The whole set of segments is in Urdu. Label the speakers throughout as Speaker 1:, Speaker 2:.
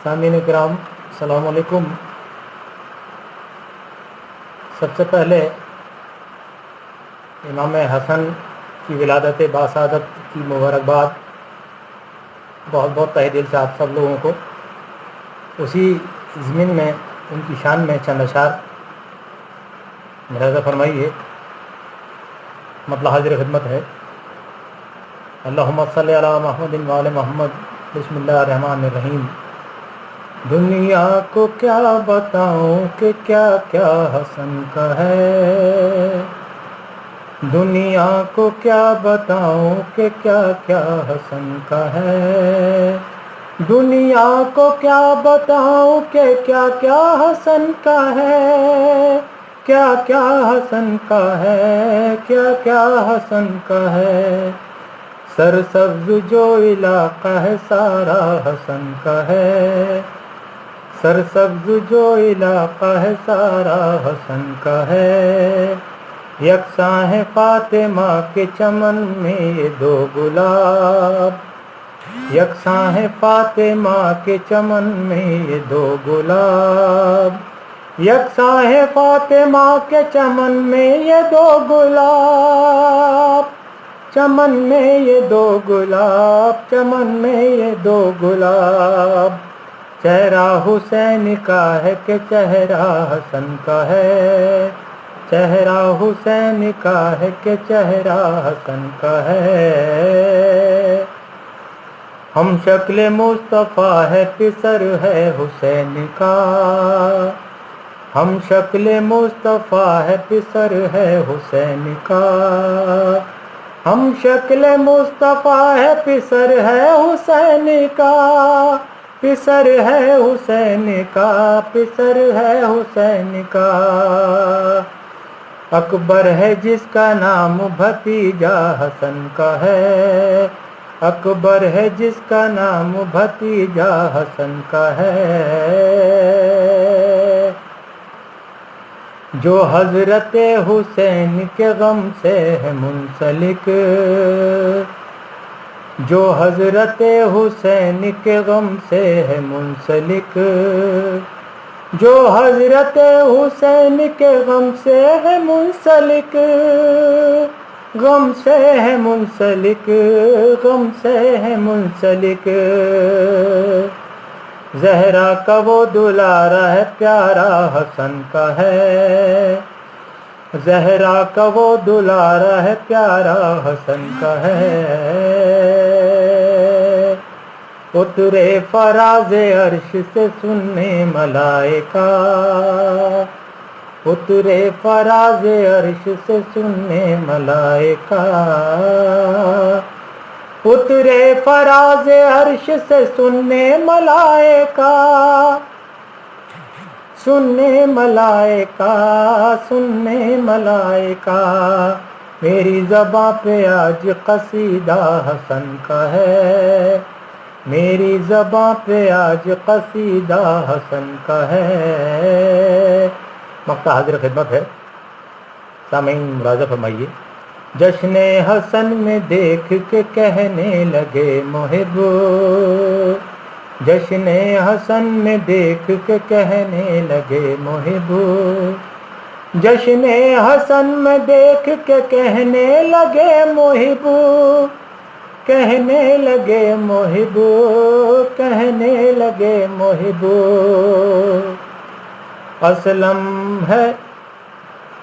Speaker 1: سامعین کرام السلام علیکم۔ سب سے پہلے امام حسن کی ولادت باسعادت کی مبارکباد بہت بہت تہہ دل سے آپ سب لوگوں کو۔ اسی ضمن میں ان کی شان میں چند اشعار ملاحظہ فرمائیے، مطلب حاضر خدمت ہے۔ اللہم صلی علی محمد وآل محمد، بسم اللہ الرحمن الرحیم۔ دنیا کو کیا بتاؤں کہ کیا کیا حسن کا ہے، دنیا کو کیا بتاؤں کہ کیا کیا حسن کا ہے، دنیا کو کیا بتاؤں کہ کیا کیا حسن کا ہے، کیا کیا حسن کا ہے، کیا کیا حسن کا ہے۔ سرسبز جو علاقہ ہے سارا حسن کا ہے، سرسبز جو علاقہ ہے سارا حسن کا ہے۔ یکساں ہے فاطمہ کے چمن میں یہ دو گلاب، یکساں ہے فاطمہ کے چمن میں یہ دو گلاب، یکساں ہے فاطمہ کے چمن میں یہ دو گلاب، چمن میں یہ دو گلاب، چمن میں یہ دو گلاب۔ چہرہ حسین کا ہے کہ چہرہ حسن کا ہے، چہرہ حسین کا ہے کہ چہرہ حسن کا ہے۔ ہم شکل مصطفیٰ ہے پسر ہے حسین کا، ہم شکل مصطفیٰ ہے پسر ہے حسین کا، ہم شکل مصطفیٰ ہے پسر ہے حسین کا، پسر ہے حسین کا، پسر ہے حسین کا۔ اکبر ہے جس کا نام بھتیجا حسن کا ہے، اکبر ہے جس کا نام بھتیجا حسن کا ہے۔ جو حضرت حسین کے غم سے ہے منسلک، جو حضرت حسین کے غم سے ہے منسلک، جو حضرت حسین کے غم سے ہے منسلک، غم سے ہے منسلک، غم سے ہے منسلک۔ زہرا کا وہ دلارا ہے پیارا حسن کا ہے، زہرا کا وہ دلارا ہے پیارا حسن کا ہے۔ اترے فراز عرش سے سننے ملائکہ، اترے فراز عرش سے سننے ملائکہ، اترے فراز عرش سے سننے ملائکہ، سننے ملائکہ، سننے ملائکہ۔ میری زباں پہ آج قصیدہ حسن کا ہے، میری زباں پہ آج قصیدہ حسن کا ہے۔ مقطع حاضر خدمت ہے، سامعین ملاحظہ فرمائیے۔ جشن حسن میں دیکھ کے کہنے لگے محب، جشن حسن میں دیکھ کے کہنے لگے محب، جشن حسن میں دیکھ کے کہنے لگے محب، کہنے لگے محب، کہنے لگے محب۔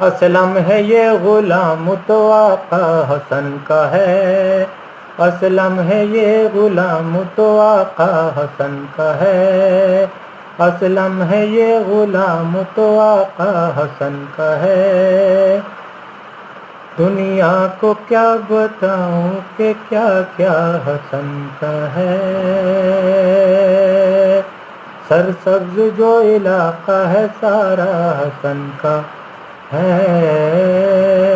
Speaker 1: اسلم ہے یہ غلام تو آقا حسن کا ہے، اسلم ہے یہ غلام تو آقا حسن کا ہے، اسلم ہے یہ غلام تو آقا حسن کا ہے۔ دنیا کو کیا بتاؤں کہ کیا کیا حسن کا ہے، سرسبز جو علاقہ ہے سارا حسن کا ہے۔